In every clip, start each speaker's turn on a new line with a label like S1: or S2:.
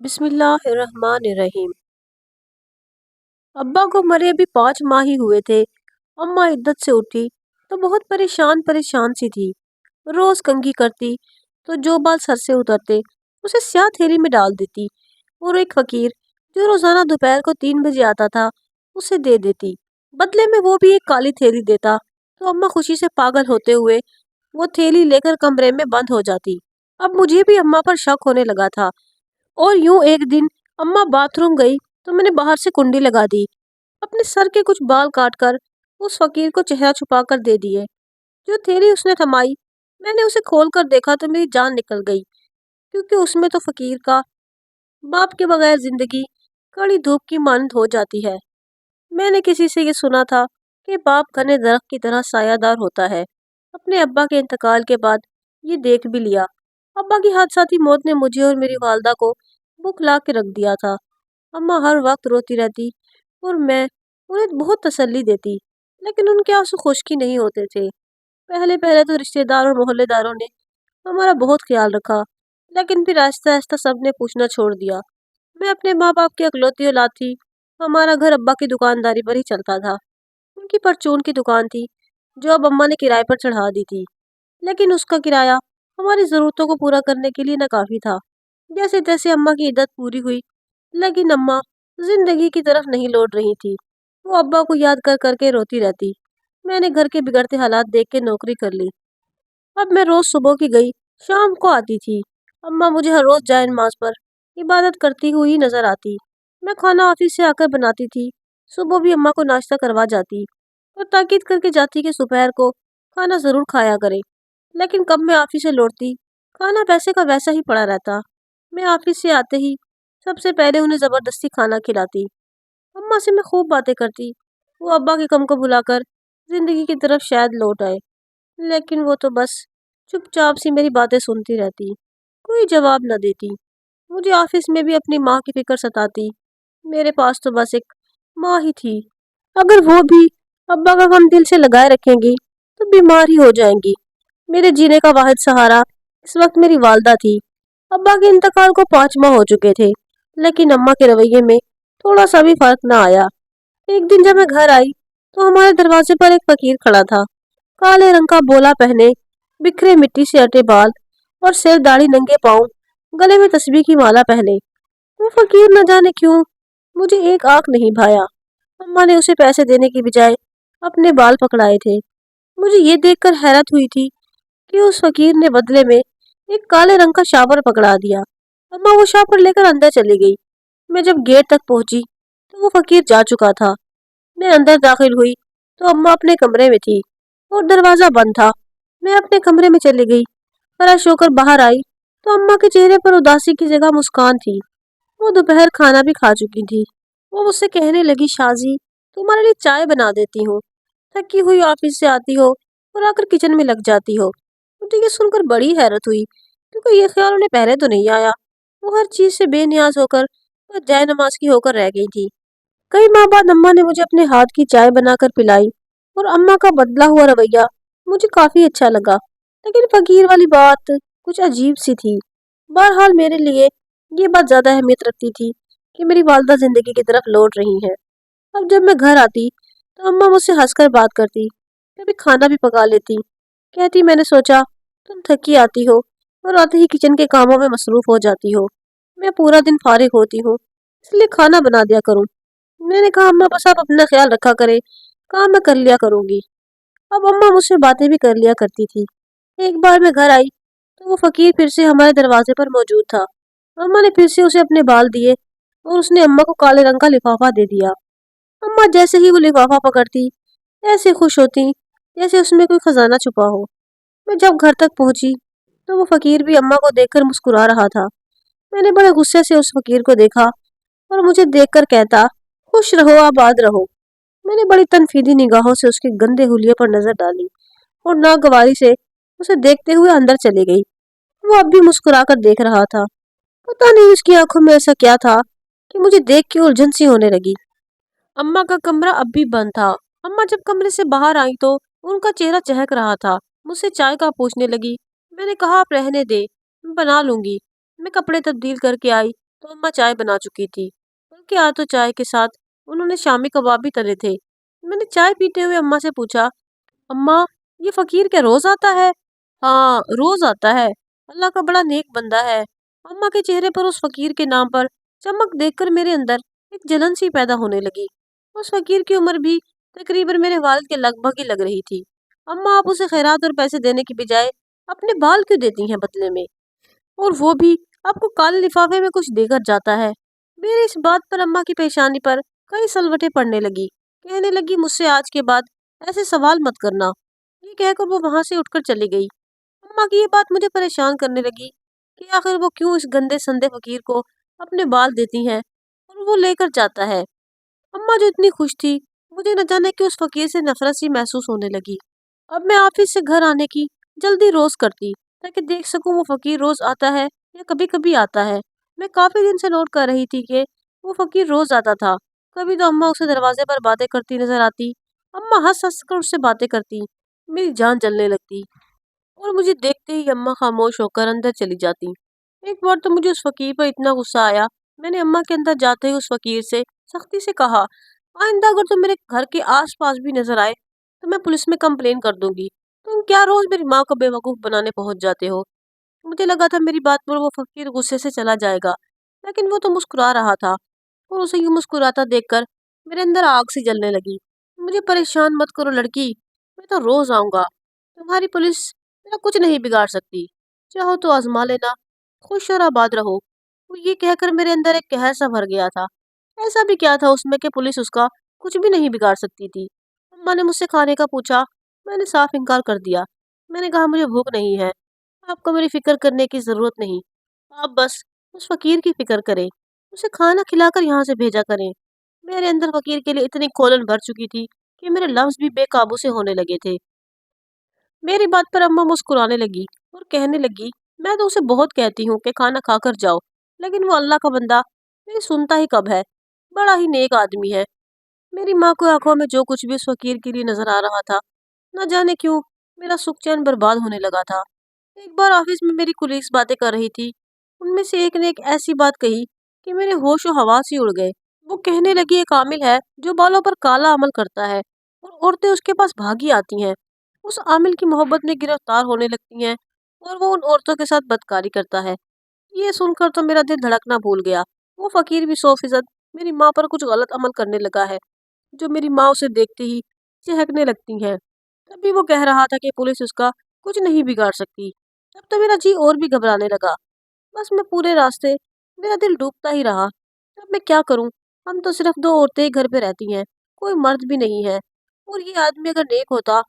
S1: بسم اللہ الرحمن الرحیم۔ ابا کو مرے ابھی 5 ماہ ہی ہوئے تھے۔ اماں عدت سے اٹھی تو بہت پریشان پریشان سی تھی۔ روز کنگھی کرتی تو جو بال سر سے اترتے اسے سیاہ تھیلی میں ڈال دیتی اور ایک فقیر جو روزانہ دوپہر کو 3 بجے آتا تھا اسے دے دیتی۔ بدلے میں وہ بھی ایک کالی تھیلی دیتا تو اماں خوشی سے پاگل ہوتے ہوئے وہ تھیلی لے کر کمرے میں بند ہو جاتی۔ اب مجھے بھی اماں پر شک ہونے لگا تھا اور یوں ایک دن اماں باتھ روم گئی تو میں نے باہر سے کنڈی لگا دی، اپنے سر کے کچھ بال کاٹ کر اس فقیر کو چہرہ چھپا کر دے دیے۔ جو تھیلی اس نے تھمائی میں نے اسے کھول کر دیکھا تو میری جان نکل گئی، کیونکہ اس میں تو فقیر کا باپ کے بغیر زندگی کڑی دھوپ کی مانند ہو جاتی ہے۔ میں نے کسی سے یہ سنا تھا کہ باپ گھنے درخت کی طرح سایہ دار ہوتا ہے۔ اپنے ابا کے انتقال کے بعد یہ دیکھ بھی لیا۔ ابا کی حادثاتی موت نے مجھے اور میری والدہ کو بکھلا کے رکھ دیا تھا۔ اماں ہر وقت روتی رہتی اور میں انہیں بہت تسلی دیتی، لیکن ان کے آنسو خشک ہی نہیں ہوتے تھے۔ پہلے پہلے تو رشتہ دار اور محلے داروں نے ہمارا بہت خیال رکھا، لیکن پھر آہستہ آہستہ سب نے پوچھنا چھوڑ دیا۔ میں اپنے ماں باپ کی اکلوتی اولاد تھی۔ ہمارا گھر ابا کی دکانداری پر ہی چلتا تھا۔ ان کی پرچون کی دکان تھی جو اب اماں نے کرائے پر چڑھا دی تھی، لیکن اس کا کرایہ ہماری ضرورتوں کو پورا کرنے کے لیے ناکافی تھا۔ جیسے تیسے اماں کی عدت پوری ہوئی، لیکن اماں زندگی کی طرف نہیں لوٹ رہی تھی۔ وہ ابا کو یاد کر کر کے روتی رہتی۔ میں نے گھر کے بگڑتے حالات دیکھ کے نوکری کر لی۔ اب میں روز صبح کی گئی شام کو آتی تھی۔ اماں مجھے ہر روز جائے نماز پر عبادت کرتی ہوئی نظر آتی۔ میں کھانا آفس سے آ کر بناتی تھی۔ صبح بھی اماں کو ناشتہ کروا جاتی اور تاکید کر کے جاتی کہ دوپہر کو کھانا ضرور کھایا کرے، لیکن کب میں آفس سے لوٹتی کھانا ویسے کا ویسا ہی پڑا رہتا۔ میں آفس سے آتے ہی سب سے پہلے انہیں زبردستی کھانا کھلاتی۔ اماں سے میں خوب باتیں کرتی، وہ ابا کے غم کو بھلا کر زندگی کی طرف شاید لوٹ آئے، لیکن وہ تو بس چپ چاپ سی میری باتیں سنتی رہتی، کوئی جواب نہ دیتی۔ مجھے آفس میں بھی اپنی ماں کی فکر ستاتی۔ میرے پاس تو بس ایک ماں ہی تھی، اگر وہ بھی ابا کا غم دل سے لگائے رکھیں گی تو بیمار ہی ہو جائیں گی۔ میرے جینے کا واحد سہارا اس وقت میری والدہ تھی۔ ابا کے انتقال کو 5 ماہ ہو چکے تھے، لیکن اماں کے رویے میں تھوڑا سا بھی فرق نہ آیا۔ ایک دن جب میں گھر آئی تو ہمارے دروازے پر ایک فقیر کھڑا تھا، کالے رنگ کا بولا پہنے، بکھرے مٹی سے اٹے بال اور سر داڑھی ننگے پاؤں، گلے میں تسبیح کی مالا پہنے۔ وہ فقیر نہ جانے کیوں مجھے ایک آنکھ نہیں بھایا۔ اماں نے اسے پیسے دینے کی بجائے اپنے بال پکڑائے تھے۔ مجھے یہ دیکھ کر حیرت ہوئی تھی کہ اس فقیر نے بدلے میں ایک کالے رنگ کا شاور پکڑا دیا۔ اماں وہ شاور لے کر اندر چلی گئی۔ میں جب گیٹ تک پہنچی تو وہ فقیر جا چکا تھا۔ میں اندر داخل ہوئی تو اماں اپنے کمرے میں تھی اور دروازہ بند تھا۔ میں اپنے کمرے میں چلی گئی، فریش ہو کر باہر آئی تو اماں کے چہرے پر اداسی کی جگہ مسکان تھی۔ وہ دوپہر کھانا بھی کھا چکی تھی۔ وہ مجھ سے کہنے لگی، شازی تمہارے لیے چائے بنا دیتی ہوں، تھکی ہوئی آفس سے آتی ہو اور آ کر کچن میں لگ جاتی ہو۔ مجھے یہ سن کر بڑی حیرت ہوئی، کیونکہ یہ خیال انہیں پہلے تو نہیں آیا۔ وہ ہر چیز سے بے نیاز ہو کر اور جائے نماز کی ہو کر رہ گئی تھی۔ کئی ماہ بعد اماں نے مجھے اپنے ہاتھ کی چائے بنا کر پلائی اور اماں کا بدلا ہوا رویہ مجھے کافی اچھا لگا، لیکن فقیر والی بات کچھ عجیب سی تھی۔ بہرحال میرے لیے یہ بات زیادہ اہمیت رکھتی تھی کہ میری والدہ زندگی کی طرف لوٹ رہی ہیں۔ اب جب میں گھر آتی تو اماں مجھ سے ہنس کر بات کرتی، کبھی کھانا بھی پکا لیتی، کہتی میں نے سوچا تم تھکی آتی ہو اور آتے ہی کچن کے کاموں میں مصروف ہو جاتی ہو، میں پورا دن فارغ ہوتی ہوں اس لیے کھانا بنا دیا کروں۔ میں نے کہا اماں بس آپ اپنا خیال رکھا کرے، کام میں کر لیا کروں گی۔ اب اماں مجھ سے باتیں بھی کر لیا کرتی تھی۔ ایک بار میں گھر آئی تو وہ فقیر پھر سے ہمارے دروازے پر موجود تھا۔ اماں نے پھر سے اسے اپنے بال دیے اور اس نے اماں کو کالے رنگ کا لفافہ دے دیا۔ اماں جیسے ہی وہ لفافہ پکڑتی ایسے خوش ہوتی جیسے اس میں کوئی خزانہ چھپا ہو۔ میں جب گھر تک پہنچی تو وہ فقیر بھی اماں کو دیکھ کر مسکرا رہا تھا۔ میں نے بڑے غصے سے اس فقیر کو دیکھا اور مجھے دیکھ کر کہتا، خوش رہو آباد رہو۔ میں نے بڑی تنفیدی نگاہوں سے اس کے گندے حلیے پر نظر ڈالی اور ناگواری سے اسے دیکھتے ہوئے اندر چلی گئی۔ وہ اب بھی مسکرا کر دیکھ رہا تھا۔ پتہ نہیں اس کی آنکھوں میں ایسا کیا تھا کہ مجھے دیکھ کے الجھن سی ہونے لگی۔ اماں کا کمرہ اب بھی بند تھا۔ اماں جب کمرے سے باہر آئیں تو ان کا چہرہ چہک رہا تھا۔ مجھ سے چائے کا پوچھنے لگی۔ میں نے کہا آپ رہنے دے، میں بنا لوں گی۔ میں کپڑے تبدیل کر کے آئی تو तो अम्मा चाय बना चुकी थी, बल्कि आज तो चाय के साथ उन्होंने शामी कबाब भी तले थे। मैंने चाय पीते हुए अम्मा से पूछा, अम्मा, ये फकीर क्या रोज आता है? हाँ, रोज आता है। अल्लाह का बड़ा नेक बंदा है। अम्मा के चेहरे पर उस फकीर के नाम पर चमक देखकर मेरे अंदर एक जलन सी पैदा होने लगी। उस फकीर की उम्र भी तकरीबन मेरे वालिद के लगभग ही लग रही थी। अम्मा, आप उसे खैरात और पैसे देने की बजाय अपने बाल क्यों देती हैं बदले में? और वो भी आपको काले लिफाफे में कुछ देकर जाता है। मेरी इस बात पर अम्मा की पेशानी पर कई सलवटें पड़ने लगी। कहने लगी, मुझसे आज के बाद ऐसे सवाल मत करना। ये कहकर वो वहां से उठकर चली गई। अम्मा की ये बात मुझे परेशान करने लगी कि आखिर वो क्यों इस गंदे संदे फकीर को अपने बाल देती हैं और वो लेकर जाता है। अम्मा जो इतनी खुश थी, मुझे न जाने कि उस फकीर से नफरत सी महसूस होने लगी। अब मैं ऑफिस से घर आने की जल्दी रोज करती ताकि देख सकूं वो फकीर रोज आता है या कभी कभी आता है। मैं काफी दिन से नोट कर रही थी कि वो फकीर रोज आता था। कभी तो अम्मा उसे दरवाजे पर बातें करती नजर आती। अम्मा हंस हंस कर उससे बातें करती। मेरी जान जलने लगती और मुझे देखते ही अम्मा खामोश होकर अंदर चली जाती। एक बार तो मुझे उस फकीर पर इतना गुस्सा आया, मैंने अम्मा के अंदर जाते ही उस फकीर से सख्ती से कहा, आइंदा अगर तुम मेरे घर के आस पास भी नजर आए तो मैं पुलिस में कंप्लेन कर दूंगी। तुम क्या रोज मेरी माँ को बेवकूफ बनाने पहुंच जाते हो? मुझे लगा था मेरी बात पर वो फकीर गुस्से से चला जाएगा, लेकिन वो तो मुस्कुरा रहा था और उसे यूं मुस्कुराता देखकर मेरे अंदर आग सी जलने लगी। मुझे परेशान मत करो लड़की, मैं तो रोज आऊंगा। तुम्हारी पुलिस मेरा कुछ नहीं बिगाड़ सकती। चाहो तो आजमा लेना। खुश और आबाद रहो। वो ये कहकर मेरे अंदर एक कहर सा भर गया था। ऐसा भी क्या था उसमें कि पुलिस उसका कुछ भी नहीं बिगाड़ सकती थी। अम्मा ने मुझसे खाने का पूछा, मैंने साफ इनकार कर दिया। मैंने कहा, मुझे भूख नहीं है। आपको मेरी फिक्र करने की जरूरत नहीं। आप बस उस फकीर की फिक्र करें, उसे खाना खिलाकर यहाँ से भेजा करें। मेरे अंदर फकीर के लिए इतनी खोलन भर चुकी थी कि मेरे लफ्ज भी बेकाबू से होने लगे थे। मेरी बात पर अम्मा मुस्कुराने लगी और कहने लगी, मैं तो उसे बहुत कहती हूँ कि खाना खाकर जाओ, लेकिन वो अल्लाह का बंदा मेरी सुनता ही कब है। बड़ा ही नेक आदमी है। मेरी माँ को आंखों में जो कुछ भी उस फकीर के लिए नजर आ रहा था, न जाने क्यों मेरा सुख चैन बर्बाद होने लगा था। एक बार ऑफिस में मेरी कुलीग्स बातें कर रही थी। उनमें से एक ने एक ऐसी बात कही कि मेरे होश और हवास ही उड़ गए। वो कहने लगी, एक आमिल है जो बालों पर काला अमल करता है और औरतें उसके पास भागी आती हैं। उस आमिल की मोहब्बत में गिरफ्तार होने लगती हैं और वो उन औरतों के साथ बदकारी करता है। ये सुनकर तो मेरा दिल धड़कना भूल गया। वो फकीर भी 100% मेरी माँ पर कुछ गलत अमल करने लगा है, जो मेरी माँ उसे देखते ही चहकने लगती हैं। तभी वो कह रहा था कि पुलिस उसका कुछ नहीं बिगाड़ सकती। तब तो मेरा जी और भी घबराने लगा। बस मैं पूरे रास्ते मेरा दिल डूबता ही रहा। अब मैं क्या करूं? हम तो सिर्फ दो औरतें ही घर पे रहती हैं, कोई मर्द भी नहीं है। और ये आदमी अगर नेक होता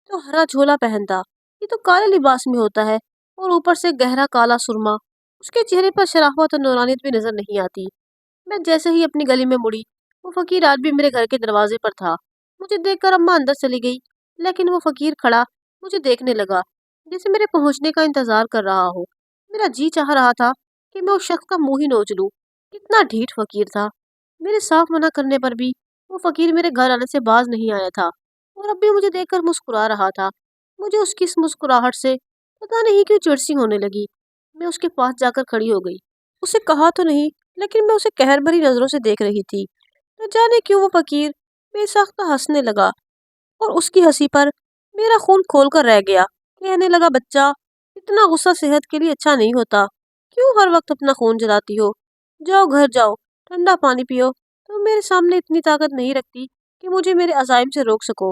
S1: तो हरा झोला पहनता। ये तो काले लिबास में होता है और ऊपर से गहरा काला सुरमा। उसके चेहरे पर शराफत और नूरानियत भी नजर नहीं आती। मैं जैसे ही अपनी गली में मुड़ी, वो फकीर आदमी मेरे घर के दरवाजे पर था। मुझे देखकर अम्मा अंदर चली गई, लेकिन वो फकीर खड़ा मुझे देखने लगा, जैसे मेरे पहुंचने का इंतजार कर रहा हो। मेरा जी चाह रहा था कि मैं उस शख्स का मुंह ही नोच लूं। कितना ढीठ फकीर था। मेरे साफ मना करने पर भी वो फकीर मेरे घर आने से बाज नहीं आया था और अब भी मुझे देखकर मुस्कुरा रहा था। मुझे उसकी इस मुस्कुराहट से पता नहीं क्यों चिड़सी होने लगी। मैं उसके पास जाकर खड़ी हो गई। उसे कहा तो नहीं, लेकिन मैं उसे कहर भरी नजरों से देख रही थी। न जाने क्यों वो फकीर बेसाख्ता हंसने लगा और उसकी हंसी पर मेरा खून खोल कर रह गया। कहने लगा, बच्चा, इतना गुस्सा सेहत के लिए अच्छा नहीं होता। क्यों हर वक्त अपना खून जलाती हो? जाओ घर जाओ, ठंडा पानी पियो। तुम मेरे सामने इतनी ताकत नहीं रखती कि मुझे मेरे अज़ाइम से रोक सको।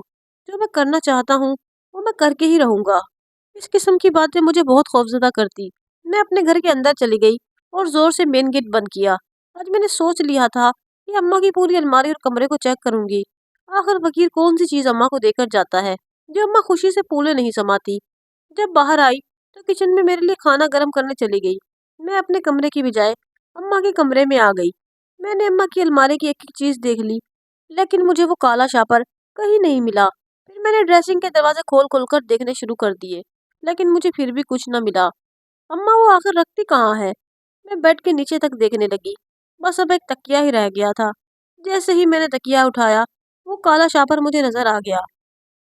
S1: जो मैं करना चाहता हूँ वो मैं करके ही रहूंगा। इस किस्म की बातें मुझे बहुत खौफजदा करती। मैं अपने घर के अंदर चली गई और जोर से मेन गेट बंद किया। आज मैंने सोच लिया था कि अम्मा की पूरी अलमारी और कमरे को चेक करूंगी। आखिर फकीर कौन सी चीज अम्मा को देकर जाता है जो अम्मा खुशी से फूले नहीं समाती। जब बाहर आई तो किचन में मेरे लिए खाना गर्म करने चली गई। मैं अपने कमरे की बजाय अम्मा के कमरे में आ गई। मैंने अम्मा की अलमारी की एक एक चीज देख ली, लेकिन मुझे वो काला शापर कहीं नहीं मिला। फिर मैंने ड्रेसिंग के दरवाजे खोल खोल कर देखने शुरू कर दिए, लेकिन मुझे फिर भी कुछ न मिला। अम्मा वो आखिर रखती कहाँ है? मैं बेड के नीचे तक देखने लगी। बस अब एक तकिया ही रह गया था। जैसे ही मैंने तकिया उठाया, वो काला शापर मुझे नजर आ गया।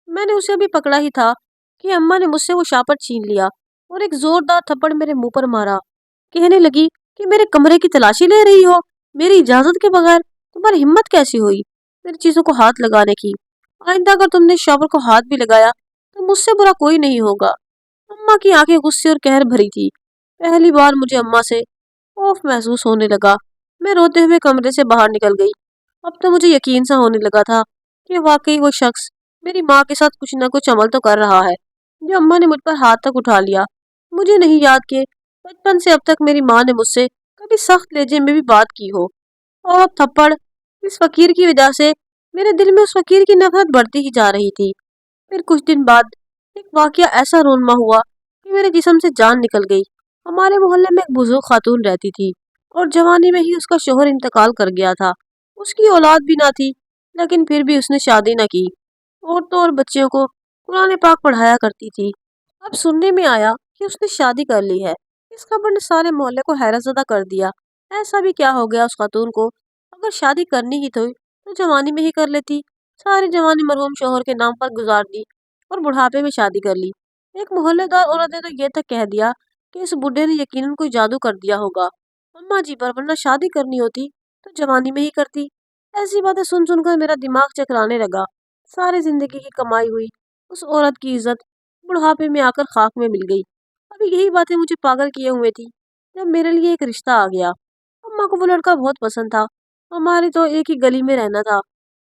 S1: मैंने उसे अभी पकड़ा ही था कि अम्मा ने मुझसे वो शापर छीन लिया और एक जोरदार थप्पड़ मेरे मुंह पर मारा। कहने लगी, कि मेरे कमरे की तलाशी ले रही हो मेरी इजाजत के बगैर? तुम्हारी हिम्मत कैसी हुई मेरी चीजों को हाथ लगाने की? आइंदा अगर तुमने शॉवर को हाथ भी लगाया तो मुझसे बुरा कोई नहीं होगा। अम्मा की आंखें गुस्से और कहर भरी थी। पहली बार मुझे अम्मा से खौफ महसूस होने लगा। मैं रोते हुए कमरे से बाहर निकल गई। अब तो मुझे यकीन सा होने लगा था कि वाकई वो शख्स मेरी माँ के साथ कुछ न कुछ अमल तो कर रहा है, जो अम्मा ने मुझ पर हाथ तक उठा लिया। मुझे नहीं याद कि बचपन से अब तक मेरी माँ ने मुझसे कभी सख्त लहजे में भी बात की हो। और अब थप्पड़ इस फकीर की वजह से मेरे दिल में उस फकीर की नफरत बढ़ती ही जा रही थी। फिर कुछ दिन बाद एक वाकया ऐसा रोनमा हुआ कि मेरे जिस्म से जान निकल गई। हमारे मोहल्ले में एक बुजुर्ग खातून रहती थी और जवानी में ही उसका शोहर इंतकाल कर गया था। उसकी औलाद भी ना थी, लेकिन फिर भी उसने शादी न की। औरतों और बच्चियों को कुरान पाक पढ़ाया करती थी। अब सुनने में आया कि उसने शादी कर ली है। इस खबर ने सारे मोहल्ले को हैरतज़दा कर दिया। ऐसा भी क्या हो गया उस खातून को? अगर शादी करनी ही थी तो जवानी में ही कर लेती। सारी जवानी मरहूम शोहर के नाम पर गुजार दी और बुढ़ापे में शादी कर ली। एक मोहल्लेदार औरत ने तो ये तक कह दिया कि इस बुढ़े ने यकीनन कोई जादू कर दिया होगा अम्मा जी पर, वरना शादी करनी होती तो जवानी में ही करती। ऐसी बातें सुन सुनकर मेरा दिमाग चकराने लगा। सारी जिंदगी की कमाई हुई उस औरत की इज्जत बुढ़ापे में आकर खाक में मिल गई। अभी यही बातें मुझे पागल किए हुए थी जब मेरे लिए एक रिश्ता आ गया। अम्मा को वो लड़का बहुत पसंद था। हमारी तो एक ही गली में रहना था।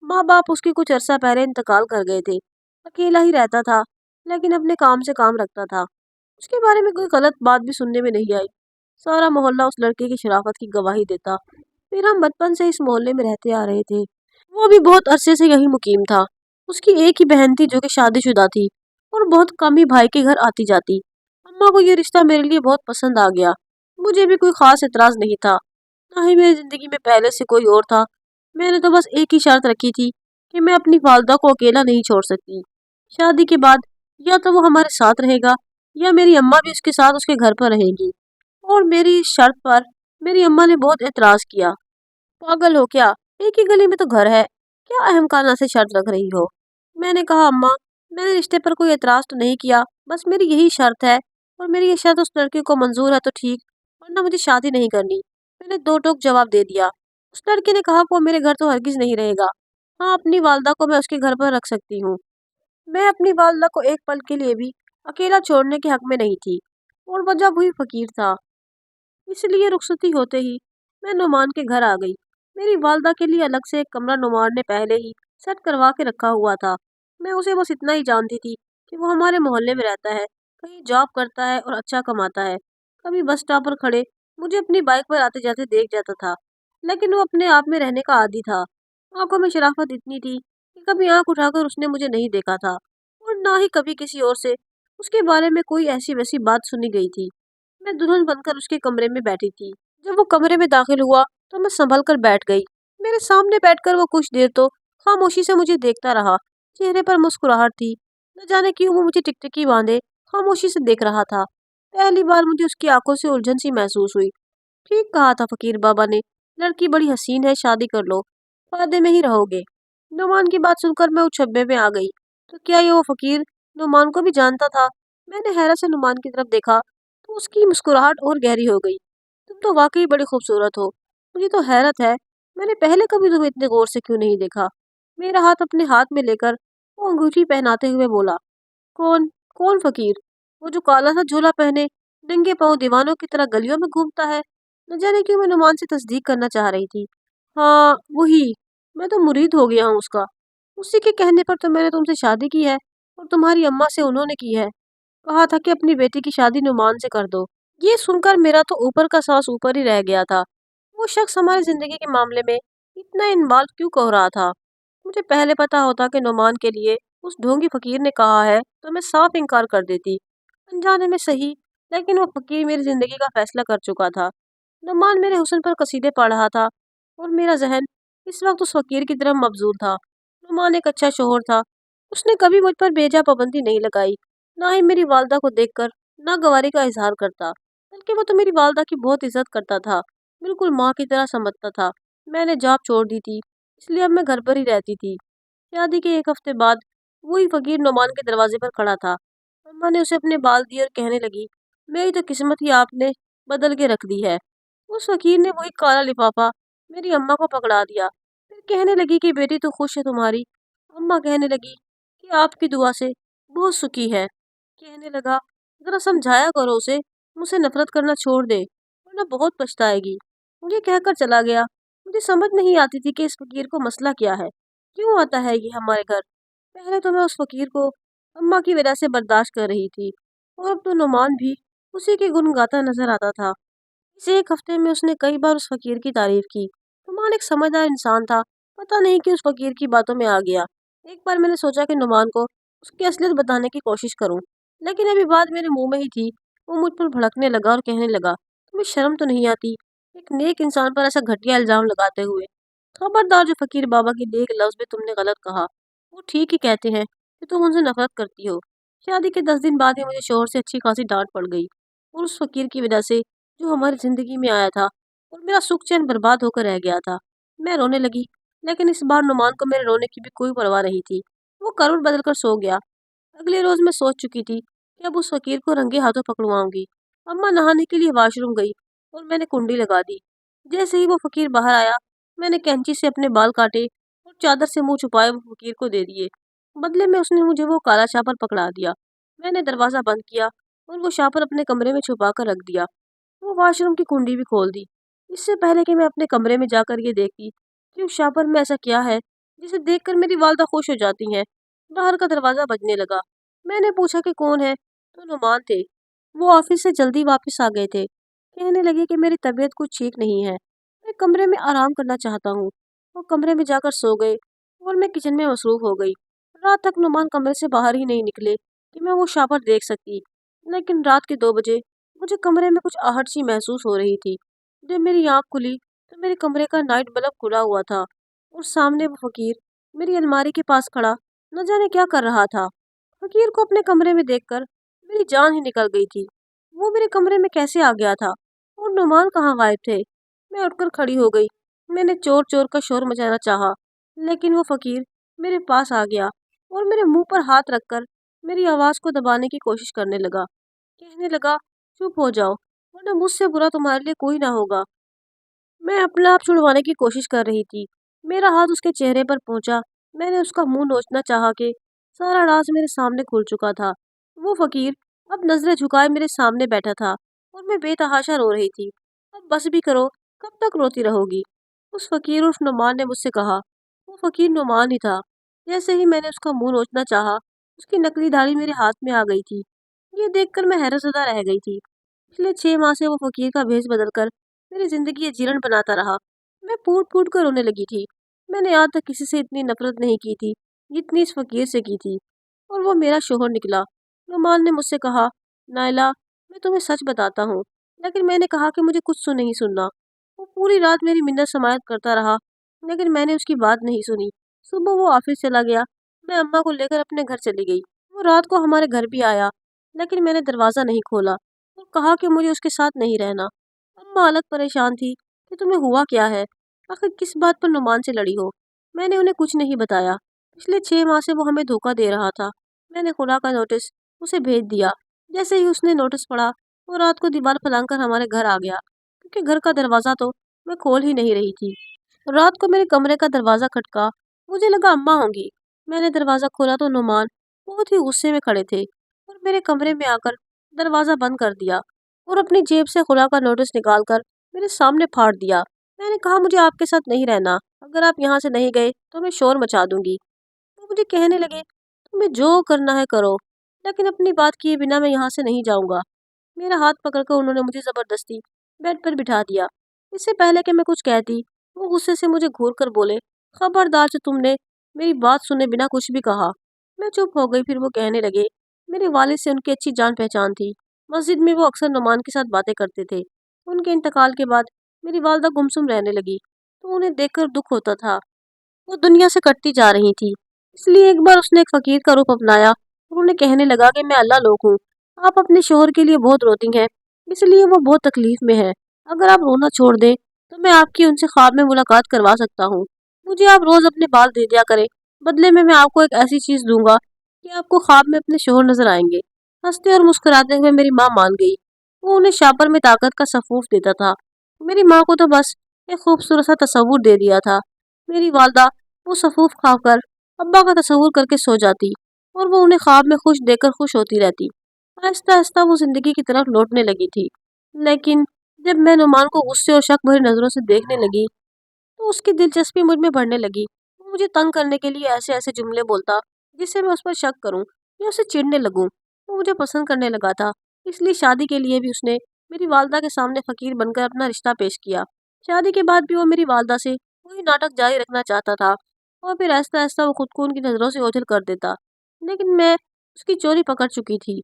S1: माँ बाप उसके कुछ अरसा पहले इंतकाल कर गए थे। अकेला ही रहता था, लेकिन अपने काम से काम रखता था। उसके बारे में कोई गलत बात भी सुनने में नहीं आई। सारा मोहल्ला उस लड़के की शराफत की गवाही देता। फिर हम बचपन से इस मोहल्ले में रहते आ रहे थे। वो भी बहुत अरसे से यही मुकीम था। उसकी एक ही बहन थी जो कि शादीशुदा थी और बहुत कम ही भाई के घर आती जाती। अम्मा को ये रिश्ता मेरे लिए बहुत पसंद आ गया। मुझे भी कोई खास एतराज नहीं था, ना ही मेरी जिंदगी में पहले से कोई और था। मैंने तो बस एक ही शर्त रखी थी कि मैं अपनी वालदा को अकेला नहीं छोड़ सकती। शादी के बाद या तो वो हमारे साथ रहेगा या मेरी अम्मा भी उसके साथ उसके घर पर रहेगी। और मेरी इस शर्त पर मेरी अम्मा ने बहुत एतराज किया। पागल हो क्या? एक ही गली में तो घर है, क्या अहमकाना से शर्त रख रही हो? मैंने कहा अम्मा, मैंने रिश्ते पर कोई एतराज तो नहीं किया, बस मेरी यही शर्त है और मेरी ये शर्त उस लड़के को मंजूर है तो ठीक, वरना मुझे शादी नहीं करनी। मैंने दो टोक जवाब दे दिया। उस लड़के ने कहा वो मेरे घर तो हरगिज नहीं रहेगा। हाँ, अपनी वालदा को मैं उसके घर पर रख सकती हूँ। मैं अपनी वालदा को एक पल के लिए भी अकेला छोड़ने के हक में नहीं थी और वजह वही फकीर था। इसलिए रुखसती होते ही मैं नुमान के घर आ गई। मेरी वालदा के लिए अलग से एक कमरा नुमान ने पहले ही सेट करवा के रखा हुआ था। मैं उसे बस इतना ही जानती थी कि वो हमारे मोहल्ले में रहता है, कहीं जॉब करता है और अच्छा कमाता है। कभी बस स्टॉप पर खड़े मुझे अपनी बाइक पर आते जाते देख जाता था, लेकिन वो अपने आप में रहने का आदी था। आंखों में शराफत इतनी थी कि कभी आंख उठाकर उसने मुझे नहीं देखा था और ना ही कभी किसी और से उसके बारे में कोई ऐसी वैसी बात सुनी गई थी। मैं दुल्हन बनकर उसके कमरे में बैठी थी। जब वो कमरे में दाखिल हुआ तो मैं संभल कर बैठ गई। मेरे सामने बैठकर वो कुछ देर तो खामोशी से मुझे देखता रहा। चेहरे पर मुस्कुराहट थी। न जाने क्यों वो मुझे टिकटिकी बांधे खामोशी से देख रहा था। पहली बार मुझे उसकी आंखों से उलझन सी महसूस हुई। ठीक कहा था फकीर बाबा ने, लड़की बड़ी हसीन है, शादी कर लो, फायदे में ही रहोगे। नुमान की बात सुनकर मैं उछब्बे में आ गई। तो क्या ये वो फकीर नुमान को भी जानता था? मैंने हैरत से नुमान की तरफ देखा तो उसकी मुस्कुराहट और गहरी हो गई। तुम तो वाकई बड़ी खूबसूरत हो। मुझे तो हैरत है, मैंने पहले कभी तुम्हें इतने गौर से क्यों नहीं देखा। मेरा हाथ अपने हाथ में लेकर वो अंगूठी पहनाते हुए बोला, कौन कौन फकीर? वो जो काला सा झोला पहने नंगे पांव दीवानों की तरह गलियों में घूमता है? न जाने क्यों मैं नुमान से तस्दीक करना चाह रही थी। हाँ वही, मैं तो मुरीद हो गया हूँ उसका। उसी के कहने पर तो मैंने तुमसे शादी की है और तुम्हारी अम्मा से उन्होंने की है। कहा था कि अपनी बेटी की शादी नुमान से कर दो। ये सुनकर मेरा तो ऊपर का सांस ऊपर ही रह गया था। वो शख्स हमारी जिंदगी के मामले में इतना इन्वॉल्व क्यों कह रहा था? मुझे पहले पता होता कि नुमान के लिए उस ढोंगी फकीर ने कहा है तो मैं साफ इनकार कर देती। अनजाने में सही, लेकिन वो फकीर मेरी जिंदगी का फैसला कर चुका था। नुमान मेरे हुस्न पर कसीदे पढ़ रहा था और मेरा जहन इस वक्त उस फकीर की तरफ मबजूल था। नुमान एक अच्छा शोहर था। उसने कभी मुझ पर बेजा पाबंदी नहीं लगाई, ना ही मेरी वालदा को देखकर नागवारी का इजहार करता, बल्कि वो तो मेरी वालदा की बहुत इज्जत करता था, बिल्कुल माँ की तरह समझता था। मैंने जॉब छोड़ दी थी, इसलिए अब मैं घर पर ही रहती थी। शादी के एक हफ्ते बाद वही फकीर नुमान के दरवाजे पर खड़ा था। अम्मा ने उसे अपने बाल दिए और कहने लगी, मेरी तो किस्मत ही आपने बदल के रख दी है। उस फकीर ने वही काला लिफाफा मेरी अम्मा को पकड़ा दिया। फिर कहने लगी कि बेटी तो खुश है तुम्हारी। अम्मा कहने लगी कि आपकी दुआ से बहुत सुखी है। कहने लगा, जरा समझाया करो उसे, मुझसे नफरत करना छोड़ दे वरना बहुत पछताएगी। ये कहकर चला गया। मुझे समझ नहीं आती थी कि इस फकीर को मसला क्या है, क्यों आता है ये हमारे घर। पहले तो मैं उस फकीर को अम्मा की वजह से बर्दाश्त कर रही थी, और अब तो नुमान भी उसी के गुण गाता नजर आता था। इस एक हफ्ते में उसने कई बार उस फकीर की तारीफ की। नुमान एक समझदार इंसान था, पता नहीं कि उस फकीर की बातों में आ गया। एक बार मैंने सोचा कि नुमान को उसकी असलियत बताने की कोशिश करूं, लेकिन अभी बात मेरे मुंह में ही थी। वो मुझ पर भड़कने लगा और कहने लगा, तुम्हें शर्म तो नहीं आती एक नेक इंसान पर ऐसा घटिया इल्जाम लगाते हुए। खबरदार, जो फकीर बाबा की नेक लफ्ज भी तुमने गलत कहा। वो ठीक ही कहते हैं कि तुम उनसे नफरत करती हो। शादी के 10 दिन बाद ही मुझे शोहर से अच्छी खासी डांट पड़ गई, और उस फकीर की वजह से जो हमारी जिंदगी में आया था, और मेरा सुख चैन बर्बाद होकर रह गया था। मैं रोने लगी, लेकिन इस बार नुमान को मेरे रोने की भी कोई परवाह नहीं थी। वो करवट बदल कर सो गया। अगले रोज मैं सोच चुकी थी कि अब उस फकीर को रंगे हाथों पकड़वाऊंगी। अम्मा नहाने के लिए वॉशरूम गई और मैंने कुंडी लगा दी। जैसे ही वो फकीर बाहर आया, मैंने कैंची से अपने बाल काटे और चादर से मुंह छुपाए वो फकीर को दे दिए। बदले में उसने मुझे वो काला शापर पकड़ा दिया। मैंने दरवाजा बंद किया और वो शापर अपने कमरे में छुपा कर रख दिया। वो वॉशरूम की कुंडी भी खोल दी, इससे पहले कि मैं अपने कमरे में जाकर ये देखती कि उस शापर में ऐसा क्या है जिसे देखकर मेरी वालदा खुश हो जाती हैं। बाहर का दरवाजा बजने लगा। मैंने पूछा कि कौन है, तो नुमान थे। वो ऑफिस से जल्दी वापस आ गए थे। कहने लगे कि मेरी तबीयत कुछ ठीक नहीं है, मैं कमरे में आराम करना चाहता हूँ। वो कमरे में जाकर सो गए और मैं किचन में मसरूफ हो गई। रात तक नुमान कमरे से बाहर ही नहीं निकले कि मैं वो शापर देख सकती। लेकिन रात के 2 बजे मुझे कमरे में कुछ आहट सी महसूस हो रही थी। जब मेरी आंख खुली तो मेरे कमरे का नाइट बल्ब खुला हुआ था, और सामने वो फकीर मेरी अलमारी के पास खड़ा न जाने क्या कर रहा था। फकीर को अपने कमरे में देखकर मेरी जान ही निकल गई थी। वो मेरे कमरे में कैसे आ गया था, और नुमान कहाँ गायब थे। मैं उठकर खड़ी हो गई। मैंने चोर चोर का शोर मचाना चाहा, लेकिन वो फकीर मेरे पास आ गया और मेरे मुंह पर हाथ रखकर मेरी आवाज को दबाने की कोशिश करने लगा। कहने लगा, चुप हो जाओ वरना मुझसे बुरा तुम्हारे लिए कोई ना होगा। मैं अपना आप छुड़वाने की कोशिश कर रही थी। मेरा हाथ उसके चेहरे पर पहुंचा। मैंने उसका मुंह नोचना चाहा कि सारा राज मेरे सामने खुल चुका था। वो फकीर अब नजरें झुकाए मेरे सामने बैठा था, और मैं बेतहाशा रो रही थी। अब बस भी करो, कब तक रोती रहोगी? उस फकीर उर्फ नुमान ने मुझसे कहा। वो फकीर नुमान ही था। जैसे ही मैंने उसका मुंह नोचना चाहा, उसकी नकली दाढ़ी मेरे हाथ में आ गई थी। ये देखकर मैं हैरतज़दा रह गई थी। पिछले 6 माह से वो फकीर का भेष बदलकर मेरी जिंदगी जीर्ण बनाता रहा। मैं फूट फूट कर रोने लगी थी। मैंने आज तक किसी से इतनी नफरत नहीं की थी जितनी इस फकीर से की थी, और वो मेरा शोहर निकला। नुमान ने मुझसे कहा, नायला, मैं तुम्हें सच बताता हूँ। लेकिन मैंने कहा कि मुझे कुछ तो नहीं सुनना। वो पूरी रात मेरी मिन्नत समायत करता रहा, लेकिन मैंने उसकी बात नहीं सुनी। सुबह वो ऑफिस चला गया। मैं अम्मा को लेकर अपने घर चली गई। वो रात को हमारे घर भी आया, लेकिन मैंने दरवाज़ा नहीं खोला और कहा कि मुझे उसके साथ नहीं रहना। अम्मा अलग परेशान थी कि तुम्हें हुआ क्या है, आखिर किस बात पर नुमान से लड़ी हो। मैंने उन्हें कुछ नहीं बताया। पिछले 6 माह से वो हमें धोखा दे रहा था। मैंने खुदा का नोटिस उसे भेज दिया। जैसे ही उसने नोटिस पढ़ा, वो रात को दीवार फलांग कर हमारे घर आ गया, क्योंकि घर का दरवाज़ा तो मैं खोल ही नहीं रही थी। रात को मेरे कमरे का दरवाज़ा खटका। मुझे लगा अम्मा होंगी। मैंने दरवाज़ा खोला तो नुमान बहुत ही गुस्से में खड़े थे, और मेरे कमरे में आकर दरवाज़ा बंद कर दिया और अपनी जेब से खुला का नोटिस निकालकर मेरे सामने फाड़ दिया। मैंने कहा, मुझे आपके साथ नहीं रहना। अगर आप यहाँ से नहीं गए तो मैं शोर मचा दूंगी। वो मुझे कहने लगे, तुम्हें जो करना है करो, लेकिन अपनी बात किए बिना मैं यहाँ से नहीं जाऊंगा। मेरा हाथ पकड़कर उन्होंने मुझे जबरदस्ती बेड पर बिठा दिया। इससे पहले कि मैं कुछ कहती, वो गुस्से से मुझे घूर कर बोले, खबरदार जो तुमने मेरी बात सुने बिना कुछ भी कहा। मैं चुप हो गई। फिर वो कहने लगे, मेरे वालिद से उनकी अच्छी जान पहचान थी। मस्जिद में वो अक्सर नुमान के साथ बातें करते थे। उनके इंतकाल के बाद मेरी वालदा गुमसुम रहने लगी, तो उन्हें देखकर दुख होता था। वो दुनिया से कटती जा रही थी। इसलिए एक बार उसने एक फकीर का रूप अपनाया और उन्हें कहने लगा कि मैं अल्लाह लोग हूँ। आप अपने शोहर के लिए बहुत रोती हैं, इसलिए वो बहुत तकलीफ में है। अगर आप रोना छोड़ दें तो मैं आपकी उनसे ख्वाब में मुलाकात करवा सकता हूँ। मुझे आप रोज अपने बाल दे दिया करें। बदले में मैं आपको एक ऐसी चीज दूंगा कि आपको ख्वाब में अपने शोहर नजर आएंगे। हंसते और मुस्कुराते हुए मेरी माँ मान गई। वो उन्हें शापर में ताकत का सफूफ देता था। میری ماں کو تو بس ایک خوبصورت سا تصور دے دیا تھا۔ میری والدہ وہ صفوف کھا کر ابا کا تصور کر کے سو جاتی اور وہ انہیں خواب میں خوش دیکھ کر خوش ہوتی رہتی۔ آہستہ آہستہ وہ زندگی کی طرف لوٹنے لگی تھی، لیکن جب میں نعمان کو غصے اور شک بھری نظروں سے دیکھنے لگی تو اس کی دلچسپی مجھ میں بڑھنے لگی۔ وہ مجھے تنگ کرنے کے لیے ایسے ایسے جملے بولتا جس سے میں اس پر شک کروں یا اسے چڑھنے لگوں۔ وہ مجھے پسند کرنے لگا تھا، اس لیے شادی کے لیے بھی اس نے میری والدہ کے سامنے فقیر بن کر اپنا رشتہ پیش کیا۔ شادی کے بعد بھی وہ میری والدہ سے وہی ناٹک جاری رکھنا چاہتا تھا اور پھر آہستہ آہستہ وہ خود کو ان کی نظروں سے اوجھل کر دیتا، لیکن میں اس کی چوری پکڑ چکی تھی۔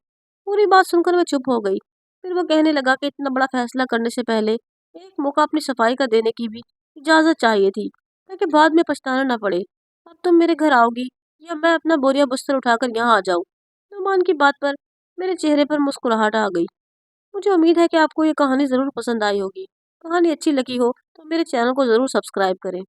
S1: پوری بات سن کر میں چپ ہو گئی۔ پھر وہ کہنے لگا کہ اتنا بڑا فیصلہ کرنے سے پہلے ایک موقع اپنی صفائی کا دینے کی بھی اجازت چاہیے تھی، تاکہ بعد میں پچھتانا نہ پڑے۔ اب تم میرے گھر آؤ گی یا میں اپنا بوریا بستر اٹھا کر یہاں آ جاؤں؟ نعمان کی بات پر میرے چہرے پر مسکراہٹ آ گئی۔ مجھے امید ہے کہ آپ کو یہ کہانی ضرور پسند آئی ہوگی۔ کہانی اچھی لگی ہو تو میرے چینل کو ضرور سبسکرائب کریں۔